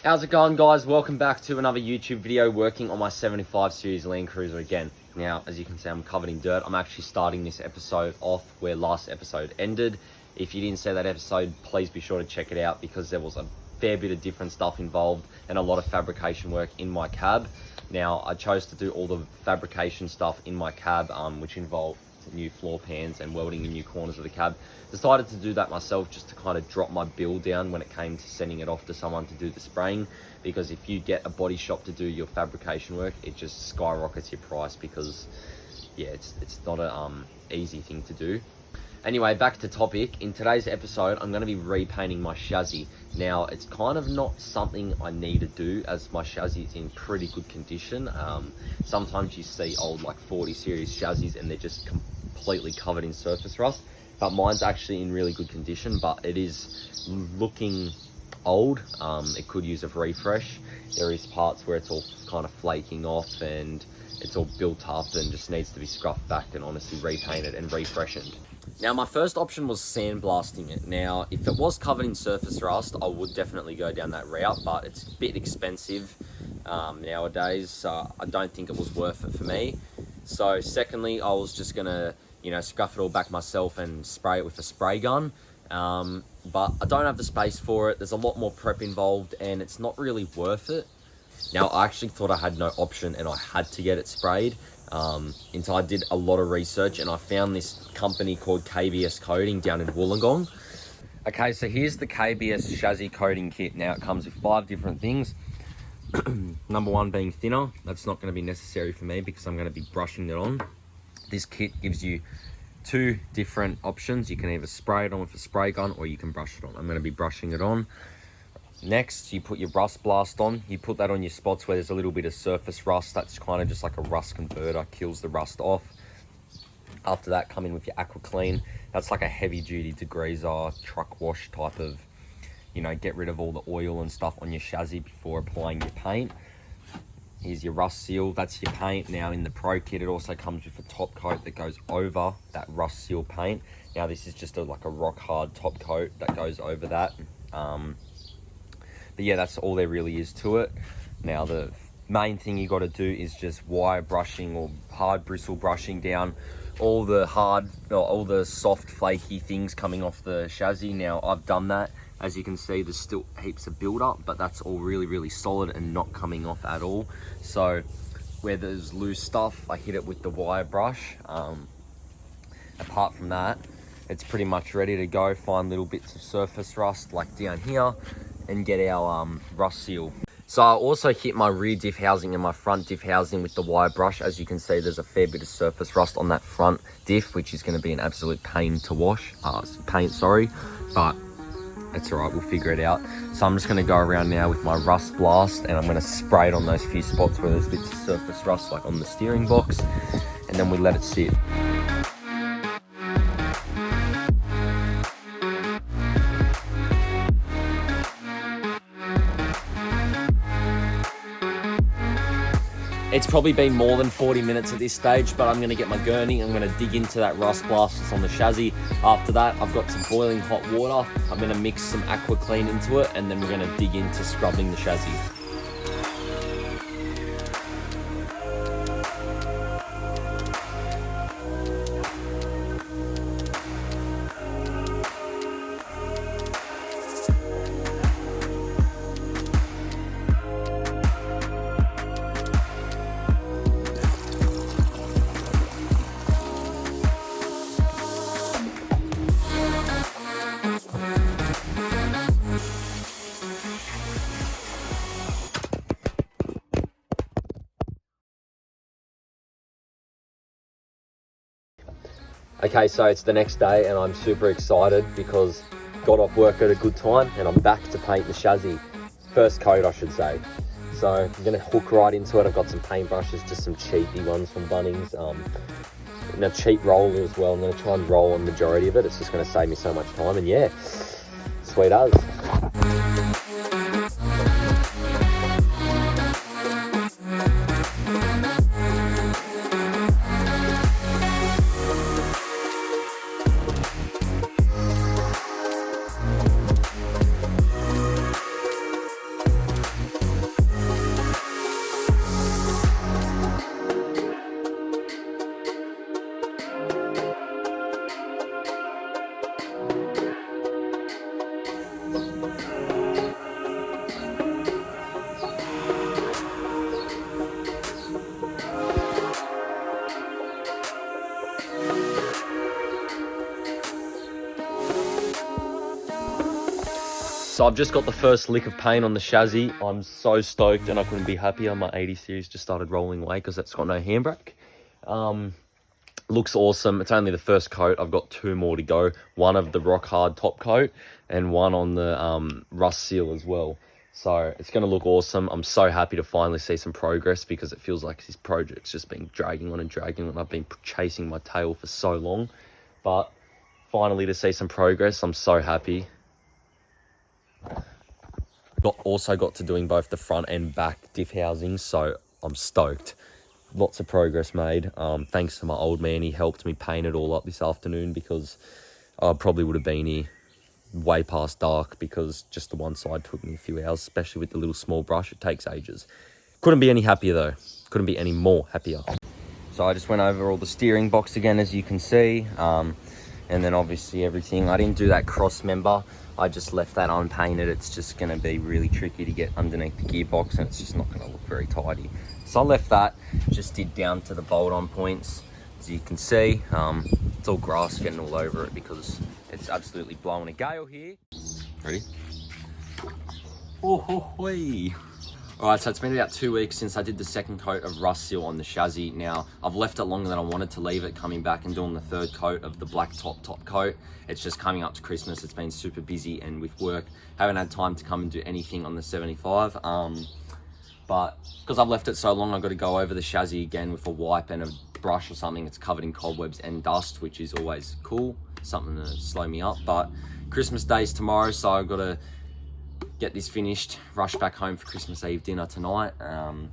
How's it going, guys? Welcome back to another YouTube video working on my 75 series Land Cruiser again. Now, as you can see, I'm covered in dirt. I'm actually starting this episode off where last episode ended. If you didn't see that episode, please be sure to check it out because there was a fair bit of different stuff involved and a lot of fabrication work in my cab. Now, I chose to do all the fabrication stuff in my cab, which involved new floor pans and welding in new corners of the cab. Decided to do that myself just to kind of drop my bill down when it came to sending it off to someone to do the spraying, because if you get a body shop to do your fabrication work, it just skyrockets your price because yeah, it's not a easy thing to do. Anyway, back to topic. In today's episode, I'm going to be repainting my chassis. Now, it's kind of not something I need to do as my chassis is in pretty good condition. Sometimes you see old like 40 series chassis and they're just completely covered in surface rust, but mine's actually in really good condition, but it is looking old. It could use a refresh. There is parts where it's all kind of flaking off and it's all built up and just needs to be scruffed back and honestly repainted and refreshened. Now, my first option was sandblasting it. Now, if it was covered in surface rust, I would definitely go down that route, but it's a bit expensive nowadays, so I don't think it was worth it for me. So secondly, I was just gonna, scruff it all back myself and spray it with a spray gun. But I don't have the space for it. There's a lot more prep involved and it's not really worth it. Now, I actually thought I had no option and I had to get it sprayed. Until I did a lot of research and I found this company called KBS Coating down in Wollongong. Okay, so here's the KBS chassis coating kit. Now, it comes with 5 different things. Number 1 being thinner. That's not going to be necessary for me because I'm going to be brushing it on. This kit gives you 2 different options. You can either spray it on with a spray gun or you can brush it on. I'm going to be brushing it on. Next, you put your rust blast on. You put that on your spots where there's a little bit of surface rust. That's kind of just like a rust converter, kills the rust off. After that, come in with your aqua clean. That's like a heavy duty degreaser, truck wash type of, get rid of all the oil and stuff on your chassis before applying your paint. Here's your rust seal, that's your paint. Now in the Pro kit, it also comes with a top coat that goes over that rust seal paint. Now this is just like a rock hard top coat that goes over that. But yeah, that's all there really is to it. Now the main thing you got to do is just wire brushing or hard bristle brushing down all the soft flaky things coming off the chassis. Now I've done that. As you can see, there's still heaps of build up, but that's all really solid and not coming off at all. So where there's loose stuff, I hit it with the wire brush. Apart from that, it's pretty much ready to go. Find little bits of surface rust like down here and get our rust seal. So I also hit my rear diff housing and my front diff housing with the wire brush. As you can see, there's a fair bit of surface rust on that front diff, which is going to be an absolute pain to wash, but that's all right, we'll figure it out. So I'm just going to go around now with my rust blast and I'm going to spray it on those few spots where there's bits of surface rust, like on the steering box, and then we let it sit. It's probably been more than 40 minutes at this stage, but I'm going to get my gurney. I'm going to dig into that rust blast that's on the chassis. After that, I've got some boiling hot water. I'm going to mix some aqua clean into it, and then we're going to dig into scrubbing the chassis. Okay, so it's the next day and I'm super excited because got off work at a good time and I'm back to paint the chassis. First coat, I should say. So I'm gonna hook right into it. I've got some paint brushes, just some cheapy ones from Bunnings. And a cheap roller as well. I'm gonna try and roll on the majority of it. It's just gonna save me so much time, and yeah, sweet as. So I've just got the first lick of paint on the chassis. I'm so stoked and I couldn't be happier. My 80 series just started rolling away because it's got no handbrake. Looks awesome. It's only the first coat. I've got 2 more to go. One of the rock hard top coat and one on the rust seal as well. So it's going to look awesome. I'm so happy to finally see some progress because it feels like this project's just been dragging on and dragging on. I've been chasing my tail for so long. But finally to see some progress, I'm so happy. Also got to doing both the front and back diff housings, so I'm stoked. Lots of progress made. Thanks to my old man, he helped me paint it all up this afternoon because I probably would have been here way past dark because just the one side took me a few hours, especially with the little small brush. It takes ages. Couldn't be any happier though. Couldn't be any more happier. So I just went over all the steering box again, as you can see. And then obviously everything. I didn't do that cross member. I just left that unpainted. It's just going to be really tricky to get underneath the gearbox and it's just not going to look very tidy. So I left that, just did down to the bolt-on points. As you can see, it's all grass getting all over it because it's absolutely blowing a gale here. Ready? Oh, ho-hoy. All right, so it's been about 2 weeks since I did the second coat of rust seal on the chassis. Now, I've left it longer than I wanted to leave it, coming back and doing the third coat of the black top coat. It's just coming up to Christmas. It's been super busy and with work, haven't had time to come and do anything on the 75. But because I've left it so long, I've got to go over the chassis again with a wipe and a brush or something. It's covered in cobwebs and dust, which is always cool, something to slow me up. But Christmas Day's tomorrow, so I've got to get this finished, rush back home for Christmas Eve dinner tonight. But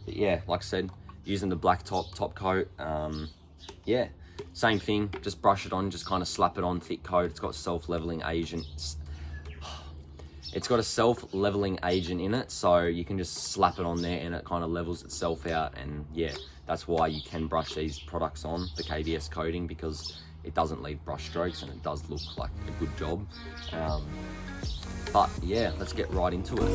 yeah, like I said, using the black top coat. Yeah, same thing, just brush it on, just kind of slap it on, thick coat. It's got self-leveling agent. It's got a self-leveling agent in it, so you can just slap it on there and it kind of levels itself out. And yeah, that's why you can brush these products on, the KBS coating, because it doesn't leave brush strokes and it does look like a good job. But yeah, let's get right into it.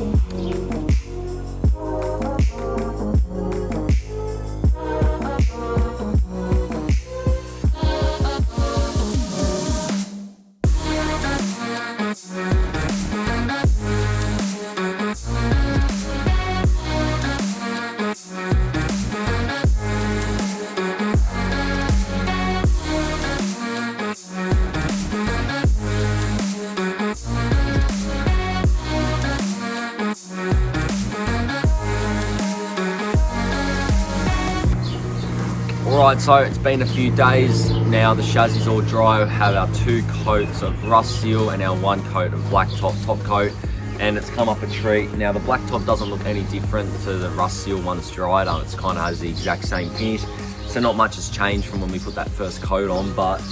Alright, so it's been a few days now, the chassis is all dry. We have our 2 coats of rust seal and our 1 coat of black top coat, and it's come up a treat. Now the black top doesn't look any different to the rust seal once dried. It's kind of has the exact same finish, so not much has changed from when we put that first coat on, but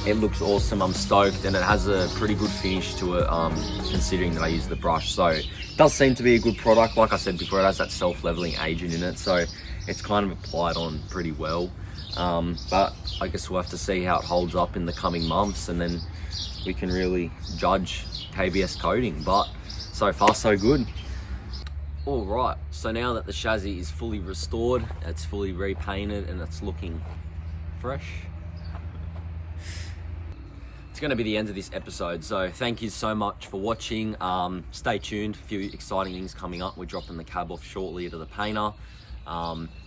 it looks awesome. I'm stoked, and it has a pretty good finish to it, considering that I use the brush. So it does seem to be a good product. Like I said before, it has that self-leveling agent in it, so it's kind of applied on pretty well. But I guess we'll have to see how it holds up in the coming months, and then we can really judge KBS coating. But so far so good. All right, so now that the chassis is fully restored, it's fully repainted and it's looking fresh, it's going to be the end of this episode. So thank you so much for watching. Stay tuned, a few exciting things coming up. We're dropping the cab off shortly to the painter.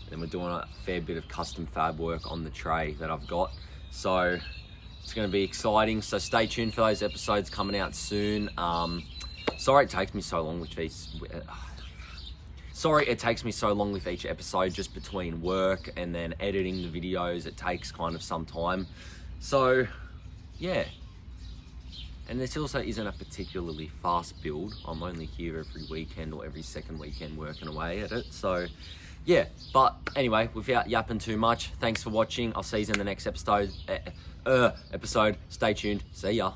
Then we're doing a fair bit of custom fab work on the tray that I've got, so it's going to be exciting. So stay tuned for those episodes coming out soon. Sorry it takes me so long with these. Sorry it takes me so long with each episode, just between work and then editing the videos. It takes kind of some time. So yeah, and this also isn't a particularly fast build. I'm only here every weekend or every second weekend working away at it. So yeah, but anyway, without yapping too much, thanks for watching. I'll see you in the next episode. Stay tuned. See ya.